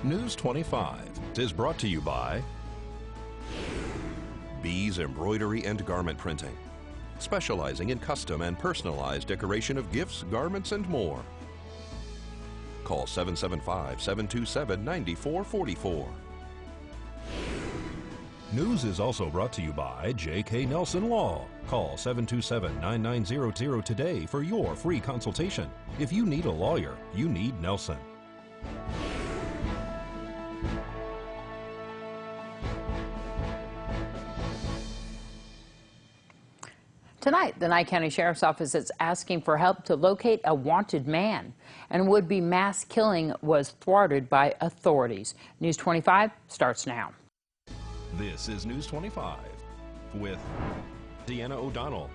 News 25 is brought to you by Bees Embroidery and Garment Printing, specializing in custom and personalized decoration of gifts, garments, and more. Call 775-727-9444. News is also brought to you by J.K. Nelson Law. Call 727-9900 today for your free consultation. If you need a lawyer, you need Nelson. Tonight, the Nye County Sheriff's Office is asking for help to locate a wanted man. And would-be mass killing was thwarted by authorities. News 25 starts now. This is News 25 with Deanna O'Donnell.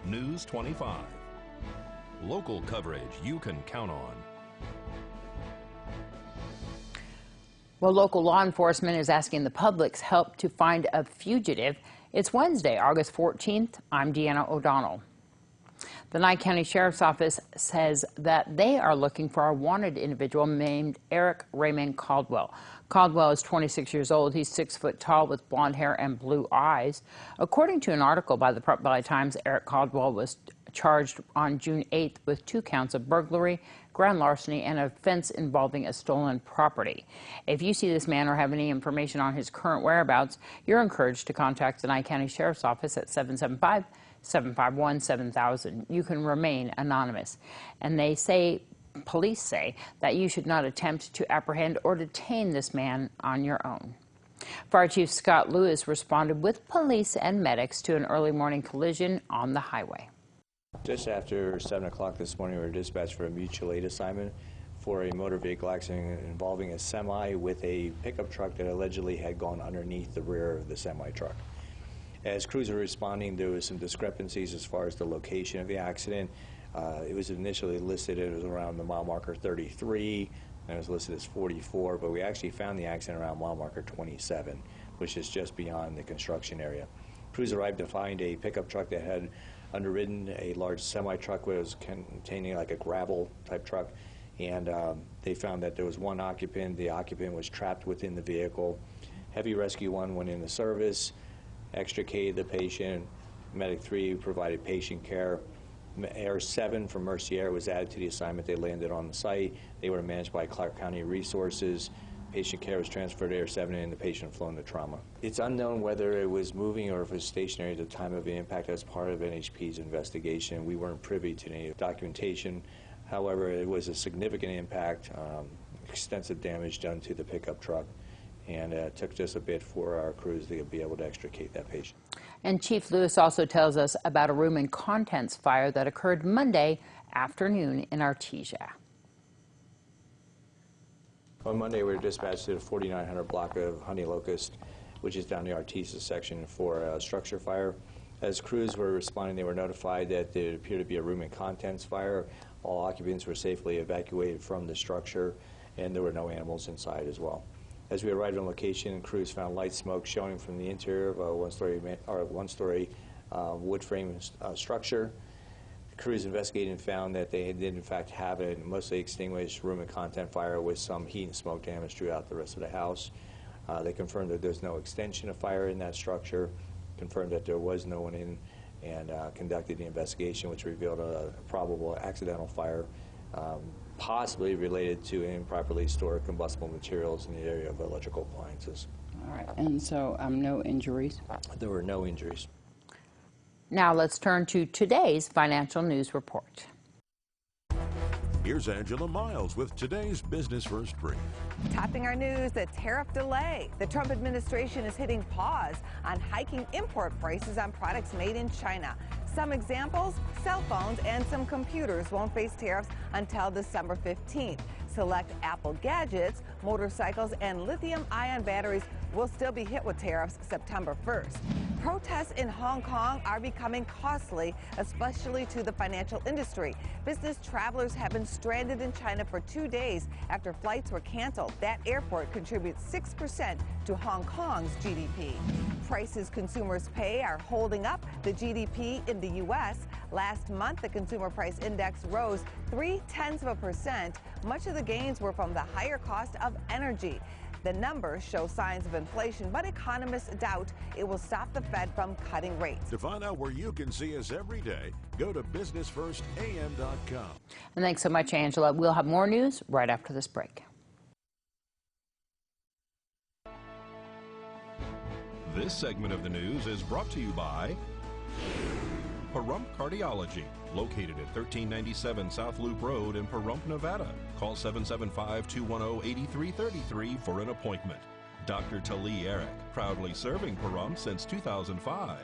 News 25. Local coverage you can count on. Well, local law enforcement is asking the public's help to find a fugitive. It's Wednesday, August 14th. I'm Deanna O'Donnell. The Nye County Sheriff's Office says that they are looking for a wanted individual named Eric Raymond Caldwell. Caldwell is 26 years old. He's 6 foot tall with blonde hair and blue eyes. According to an article by the Prep Valley Times, Eric Caldwell was charged on June 8th with 2 counts of burglary, grand larceny, and an offense involving a stolen property. If you see this man or have any information on his current whereabouts, you're encouraged to contact the Nye County Sheriff's Office at 775-751-7000. You can remain anonymous. And police say that you should not attempt to apprehend or detain this man on your own. Fire Chief Scott Lewis responded with police and medics to an early morning collision on the highway. Just after 7 o'clock this morning, we were dispatched for a mutual aid assignment for a motor vehicle accident involving a semi with a pickup truck that allegedly had gone underneath the rear of the semi truck. As crews were responding, there was some discrepancies as far as the location of the accident. It was initially listed as around the mile marker 33, and it was listed as 44, but we actually found the accident around mile marker 27, which is just beyond the construction area. Crews arrived to find a pickup truck that had underridden a large semi-truck, which was containing like a gravel type truck, and they found that there was one occupant. The occupant was trapped within the vehicle. Heavy Rescue 1 went into service, extricated the patient. Medic 3 provided patient care. Air 7 from Mercy Air was added to the assignment. They landed on the site. They were managed by Clark County Resources. Patient care was transferred to Air 7 and the patient flown to trauma. It's unknown whether it was moving or if it was stationary at the time of the impact as part of NHP's investigation. We weren't privy to any documentation. However, it was a significant impact, extensive damage done to the pickup truck, and it took just a bit for our crews to be able to extricate that patient. And Chief Lewis also tells us about a room and contents fire that occurred Monday afternoon in Artesia. On Monday, we were dispatched to the 4900 block of Honey Locust, which is down the Artesia section, for a structure fire. As crews were responding, they were notified that there appeared to be a room and contents fire. All occupants were safely evacuated from the structure, and there were no animals inside as well. As we arrived on location, crews found light smoke showing from the interior of a one-story wood frame structure. Crews investigated and found that they did in fact have a mostly extinguished room and content fire with some heat and smoke damage throughout the rest of the house. They confirmed that there's no extension of fire in that structure, confirmed that there was no one in, and conducted the investigation, which revealed a probable accidental fire, possibly related to improperly stored combustible materials in the area of electrical appliances. All right, and so no injuries? There were no injuries. Now let's turn to today's financial news report. Here's Angela Miles with today's Business First Brief. Topping our news, the tariff delay. The Trump administration is hitting pause on hiking import prices on products made in China. Some examples, cell phones and some computers won't face tariffs until December 15th. Select Apple gadgets, motorcycles, and lithium-ion batteries will still be hit with tariffs September 1st. Protests in Hong Kong are becoming costly, especially to the financial industry. Business travelers have been stranded in China for 2 days after flights were canceled. That airport contributes 6% to Hong Kong's GDP. prices consumers pay are holding up the GDP in the U.S. Last month, the Consumer Price Index rose 0.3%. Much of the gains were from the higher cost of energy. The numbers show signs of inflation, but economists doubt it will stop the Fed from cutting rates. To find out where you can see us every day, go to businessfirstam.com. And thanks so much, Angela. We'll have more news right after this break. This segment of the news is brought to you by Pahrump Cardiology, located at 1397 South Loop Road in Pahrump, Nevada. Call 775-210-8333 for an appointment. Dr. Tali Eric, proudly serving Pahrump since 2005.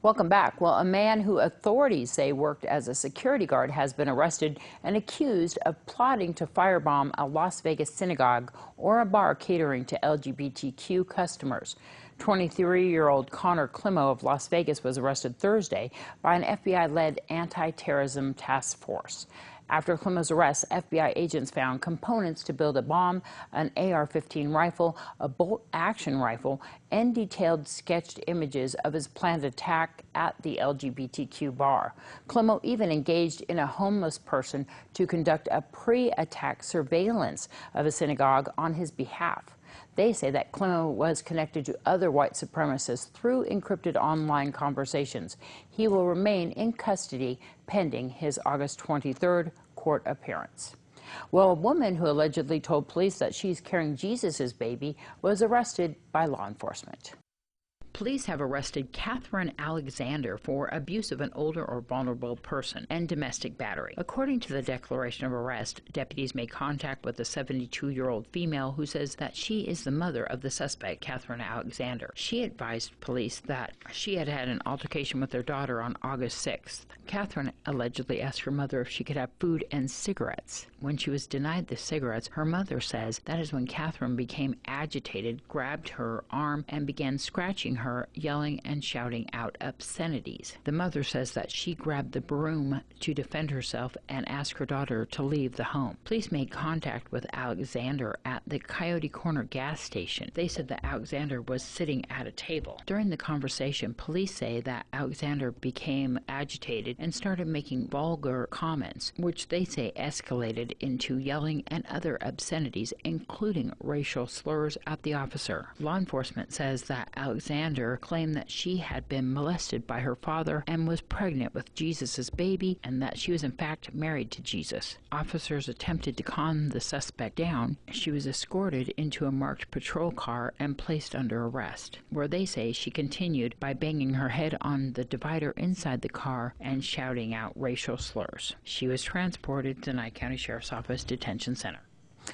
Welcome back. Well, a man who authorities say worked as a security guard has been arrested and accused of plotting to firebomb a Las Vegas synagogue or a bar catering to LGBTQ customers. 23-year-old Connor Climo of Las Vegas was arrested Thursday by an FBI-led anti-terrorism task force. After Climo's arrest, FBI agents found components to build a bomb, an AR-15 rifle, a bolt-action rifle, and detailed sketched images of his planned attack at the LGBTQ bar. Climo even engaged in a homeless person to conduct a pre-attack surveillance of a synagogue on his behalf. They say that Climo was connected to other white supremacists through encrypted online conversations. He will remain in custody pending his August 23rd court appearance. Well, a woman who allegedly told police that she's carrying Jesus' baby was arrested by law enforcement. Police have arrested Catherine Alexander for abuse of an older or vulnerable person and domestic battery. According to the declaration of arrest, deputies made contact with a 72-year-old female who says that she is the mother of the suspect, Catherine Alexander. She advised police that she had had an altercation with her daughter on August 6th. Catherine allegedly asked her mother if she could have food and cigarettes. When she was denied the cigarettes, her mother says that is when Catherine became agitated, grabbed her arm, and began scratching her, yelling and shouting out obscenities. The mother says that she grabbed the broom to defend herself and asked her daughter to leave the home. Police made contact with Alexander at the Coyote Corner gas station. They said that Alexander was sitting at a table. During the conversation, police say that Alexander became agitated and started making vulgar comments, which they say escalated into yelling and other obscenities, including racial slurs at the officer. Law enforcement says that Alexander claimed that she had been molested by her father and was pregnant with Jesus' baby, and that she was in fact married to Jesus. Officers attempted to calm the suspect down. She was escorted into a marked patrol car and placed under arrest, where they say she continued by banging her head on the divider inside the car and shouting out racial slurs. She was transported to Nye County Sheriff's Office Detention Center.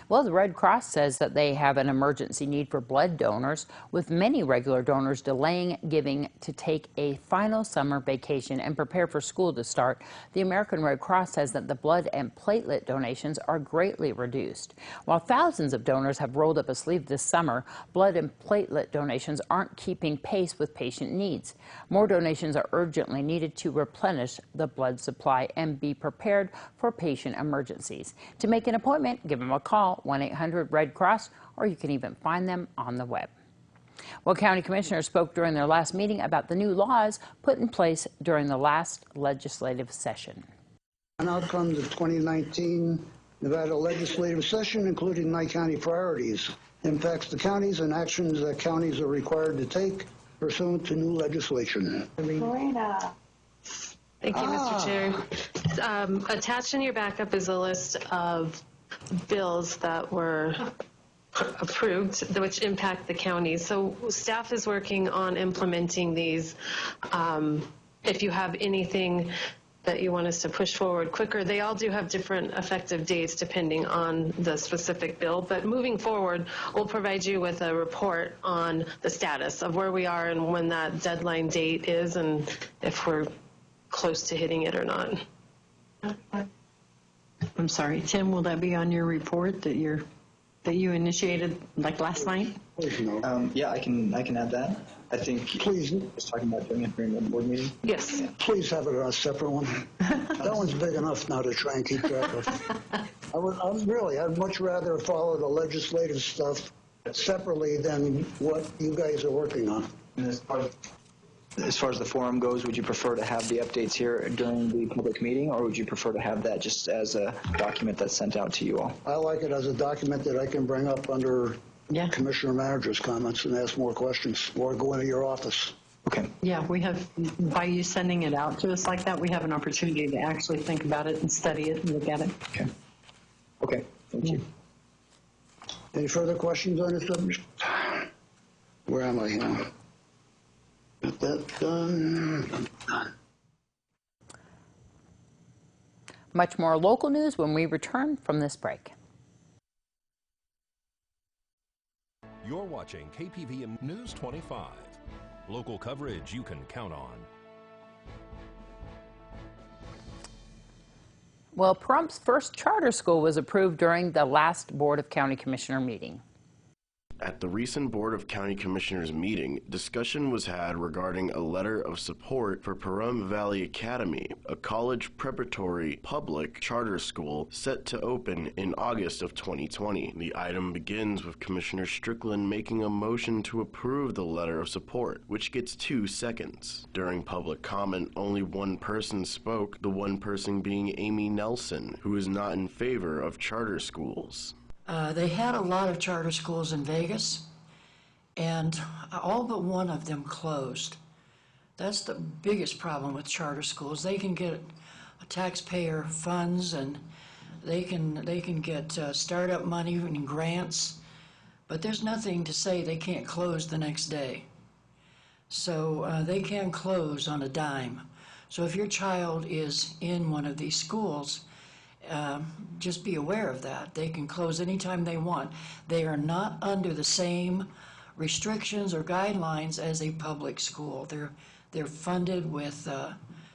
Well, the Red Cross says that they have an emergency need for blood donors, with many regular donors delaying giving to take a final summer vacation and prepare for school to start. The American Red Cross says that the blood and platelet donations are greatly reduced. While thousands of donors have rolled up a sleeve this summer, blood and platelet donations aren't keeping pace with patient needs. More donations are urgently needed to replenish the blood supply and be prepared for patient emergencies. To make an appointment, give them a call, 1-800-RED-CROSS, or you can even find them on the web. Well, county commissioners spoke during their last meeting about the new laws put in place during the last legislative session. On outcomes of 2019 Nevada legislative session, including Nye County priorities, impacts the counties and actions that counties are required to take pursuant to new legislation. Morena. Thank you, Mr. Chair. Attached in your backup is a list of bills that were approved, which impact the counties. So staff is working on implementing these. If you have anything that you want us to push forward quicker, they all do have different effective dates depending on the specific bill. But moving forward, we'll provide you with a report on the status of where we are and when that deadline date is, and if we're close to hitting it or not. I'm sorry, Tim, will that be on your report that you initiated like last night? Yeah, I can add that. I think Please, was talking about doing it during the board meeting. Yes. please have it a separate one. That one's big enough now to try and keep track of. I'd much rather follow the legislative stuff separately than what you guys are working on. And as far as the forum goes, would you prefer to have the updates here during the public meeting, or would you prefer to have that just as a document that's sent out to you all? I like it as a document that I can bring up under Commissioner Manager's comments and ask more questions, or go into your office. Okay. Yeah, we have, by you sending it out to us like that, we have an opportunity to actually think about it and study it and look at it. Okay. Okay, thank you. Any further questions on this subject? Where am I here? Got that done. Much more local news when we return from this break. You're watching KPVM News 25. Local coverage you can count on. Well, Pahrumph's first charter school was approved during the last Board of County Commissioner meeting. At the recent Board of County Commissioners meeting, discussion was had regarding a letter of support for Pahrump Valley Academy, a college preparatory public charter school set to open in August of 2020. The item begins with Commissioner Strickland making a motion to approve the letter of support, which gets 2 seconds. During public comment, only one person spoke, the one person being Amy Nelson, who is not in favor of charter schools. They had a lot of charter schools in Vegas, and all but one of them closed. That's the biggest problem with charter schools. They can get taxpayer funds, and they can get startup money and grants, but there's nothing to say they can't close the next day. So they can close on a dime. So if your child is in one of these schools, just be aware of that. They can close anytime they want. They are not under the same restrictions or guidelines as a public school. They're funded with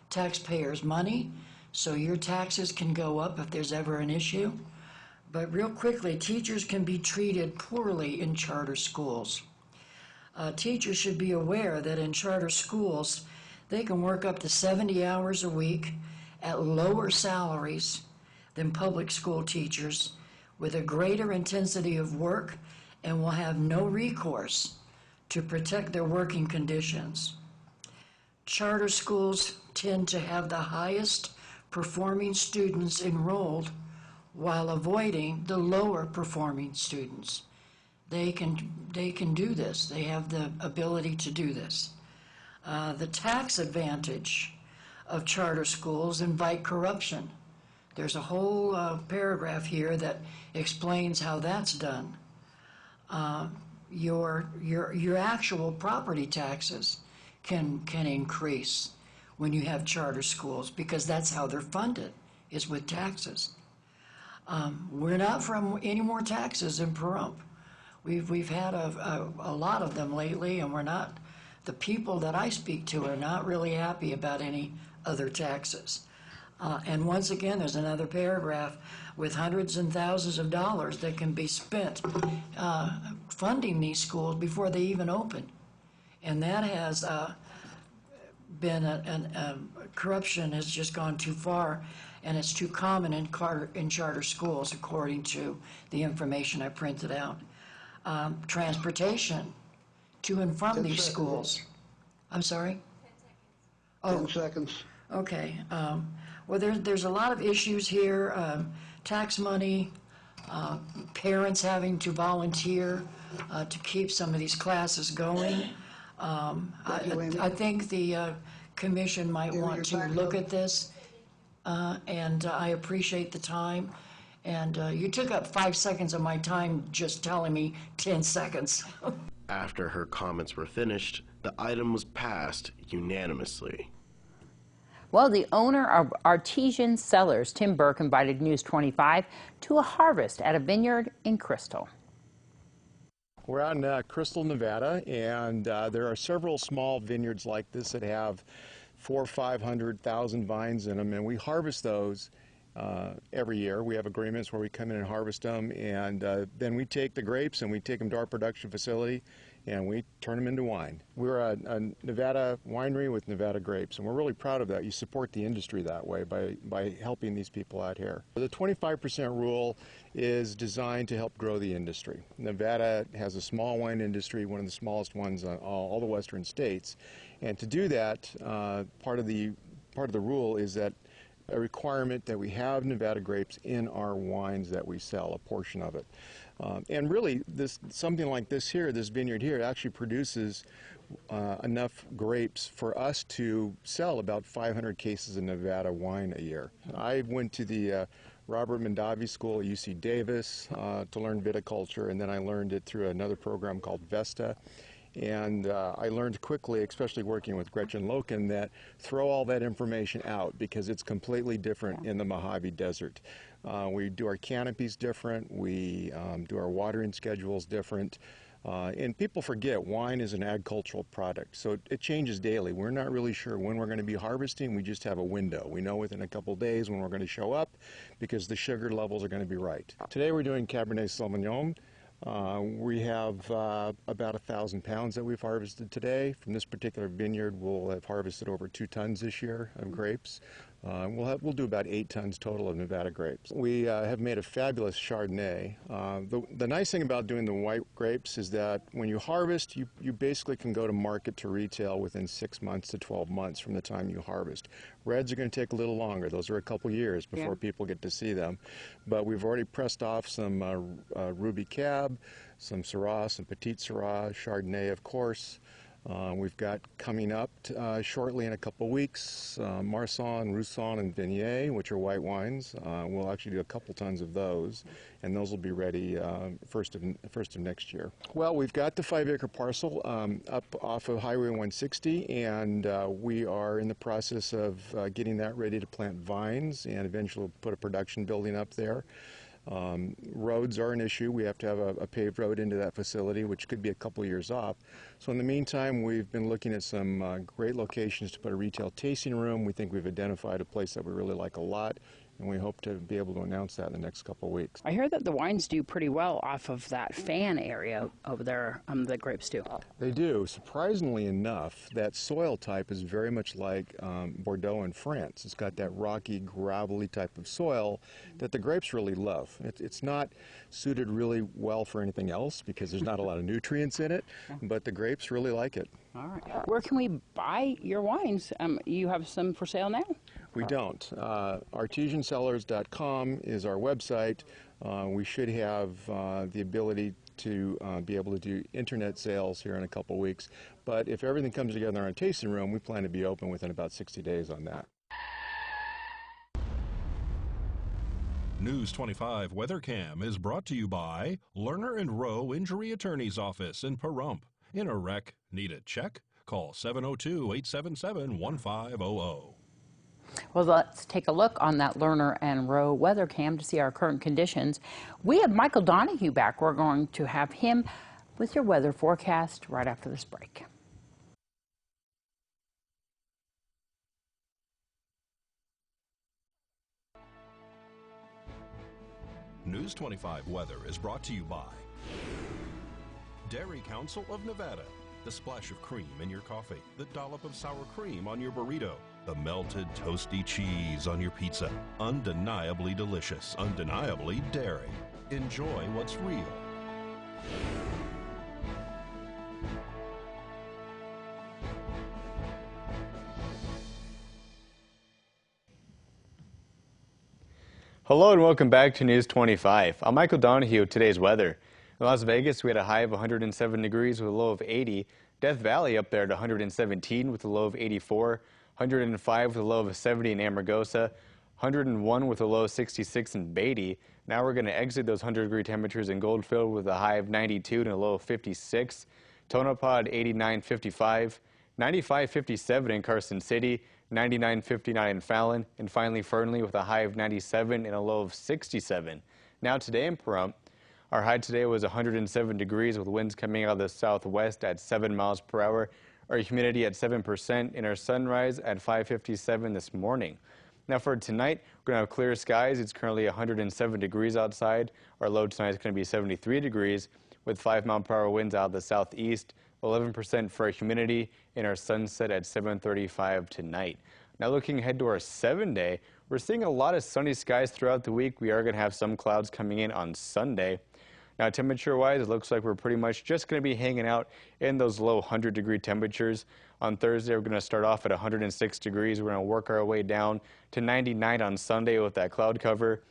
taxpayers' money, so your taxes can go up if there's ever an issue. But real quickly, teachers can be treated poorly in charter schools. Teachers should be aware that in charter schools, they can work up to 70 hours a week at lower salaries than public school teachers, with a greater intensity of work, and will have no recourse to protect their working conditions. Charter schools tend to have the highest performing students enrolled while avoiding the lower performing students. They can do this. They have the ability to do this. The tax advantage of charter schools invite corruption. There's a whole paragraph here that explains how that's done. Your actual property taxes can increase when you have charter schools, because that's how they're funded, is with taxes. We're not from any more taxes in Pahrump. We've had a lot of them lately, and the people that I speak to are not really happy about any other taxes. And once again, there's another paragraph with hundreds and thousands of dollars that can be spent funding these schools before they even open. And that has been corruption has just gone too far, and it's too common in charter schools, according to the information I printed out. Transportation to and from these schools. I'm sorry? 10 seconds. Okay. Well, there's a lot of issues here. Tax money, parents having to volunteer to keep some of these classes going. I think the commission might want to look at this, and I appreciate the time. And you took up 5 seconds of my time just telling me 10 seconds. After her comments were finished, the item was passed unanimously. Well, the owner of Artesian Cellars, Tim Burke, invited News 25 to a harvest at a vineyard in Crystal. We're out in Crystal, Nevada, and there are several small vineyards like this that have 400,000 or 500,000 vines in them, and we harvest those every year. We have agreements where we come in and harvest them, and then we take the grapes and we take them to our production facility, and we turn them into wine. We're a Nevada winery with Nevada grapes, and we're really proud of that. You support the industry that way by helping these people out here. The 25% rule is designed to help grow the industry. Nevada has a small wine industry, one of the smallest ones in all the western states, and to do that, part of the rule is that a requirement that we have Nevada grapes in our wines that we sell, a portion of it. And really, something like this here, this vineyard here, actually produces enough grapes for us to sell about 500 cases of Nevada wine a year. I went to the Robert Mondavi School at UC Davis to learn viticulture, and then I learned it through another program called Vesta. And I learned quickly, especially working with Gretchen Loken, that throw all that information out because it's completely different in the Mojave Desert. We do our canopies different, we do our watering schedules different, and people forget wine is an agricultural product, so it changes daily. We're not really sure when we're going to be harvesting, we just have a window. We know within a couple days when we're going to show up because the sugar levels are going to be right. Today we're doing Cabernet Sauvignon. We have about 1,000 pounds that we've harvested today. From this particular vineyard, we'll have harvested over 2 tons this year of grapes. We'll do about 8 tons total of Nevada grapes. We have made a fabulous Chardonnay. The nice thing about doing the white grapes is that when you harvest, you basically can go to market to retail within 6 months to 12 months from the time you harvest. Reds are going to take a little longer. Those are a couple years before people get to see them. But we've already pressed off some Ruby Cab, some Syrah, some Petite Syrah, Chardonnay, of course. We've got coming up shortly in a couple weeks, Marsanne, Roussanne, and Viognier, which are white wines. We'll actually do a couple tons of those, and those will be ready first of next year. Well, we've got the 5-acre parcel up off of Highway 160, and we are in the process of getting that ready to plant vines, and eventually we'll put a production building up there. Roads are an issue. We have to have a paved road into that facility, which could be a couple years off. So in the meantime, we've been looking at some great locations to put a retail tasting room. We think we've identified a place that we really like a lot, and we hope to be able to announce that in the next couple of weeks. I hear that the wines do pretty well off of that fan area over there, the grapes do. They do. Surprisingly enough, that soil type is very much like Bordeaux in France. It's got that rocky, gravelly type of soil that the grapes really love. It's not suited really well for anything else because there's not a lot of nutrients in it, but the grapes really like it. All right. Where can we buy your wines? You have some for sale now? We don't. Artesiancellars.com is our website. We should have the ability to be able to do internet sales here in a couple weeks. But if everything comes together in our tasting room, we plan to be open within about 60 days on that. News 25 WeatherCam is brought to you by Lerner and Rowe Injury Attorney's Office in Pahrump. In a wreck, need a check? Call 702-877-1500. Well, let's take a look on that Lerner and Rowe weather cam to see our current conditions. We have Michael Donahue back. We're going to have him with your weather forecast right after this break. News 25 weather is brought to you by Dairy Council of Nevada. The splash of cream in your coffee, the dollop of sour cream on your burrito, the melted toasty cheese on your pizza. Undeniably delicious, undeniably dairy. Enjoy what's real. Hello and welcome back to News 25. I'm Michael Donahue with today's weather. In Las Vegas, we had a high of 107 degrees with a low of 80. Death Valley up there at 117 with a low of 84. 105 with a low of 70 in Amargosa. 101 with a low of 66 in Beatty. Now we're going to exit those 100-degree temperatures in Goldfield with a high of 92 and a low of 56. Tonopah 89.55. 95.57 in Carson City. 99.59 in Fallon. And finally Fernley with a high of 97 and a low of 67. Now today in Pahrump, our high today was 107 degrees with winds coming out of the southwest at 7 miles per hour. Our humidity at 7% and our sunrise at 5:57 this morning. Now for tonight, we're going to have clear skies. It's currently 107 degrees outside. Our low tonight is going to be 73 degrees. with 5-mile-per-hour winds out of the southeast, 11% for our humidity, and our sunset at 7:35 tonight. Now looking ahead to our 7-day, we're seeing a lot of sunny skies throughout the week. We are going to have some clouds coming in on Sunday. Now temperature-wise, it looks like we're pretty much just going to be hanging out in those low 100-degree temperatures. On Thursday, we're going to start off at 106 degrees. We're going to work our way down to 99 on Sunday with that cloud cover.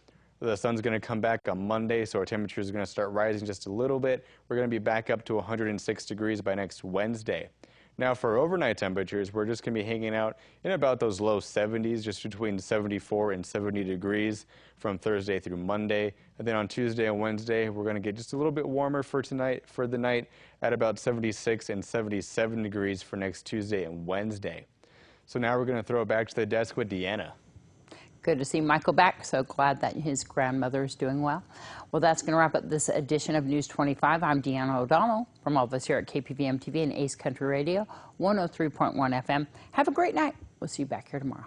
The sun's going to come back on Monday, so our temperature is going to start rising just a little bit. We're going to be back up to 106 degrees by next Wednesday. Now for overnight temperatures, we're just going to be hanging out in about those low 70s, just between 74 and 70 degrees from Thursday through Monday. And then on Tuesday and Wednesday, we're going to get just a little bit warmer for the night at about 76 and 77 degrees for next Tuesday and Wednesday. So now we're going to throw it back to the desk with Deanna. Good to see Michael back. So glad that his grandmother is doing well. Well, that's going to wrap up this edition of News 25. I'm Deanna O'Donnell from all of us here at KPVM TV and Ace Country Radio, 103.1 FM. Have a great night. We'll see you back here tomorrow.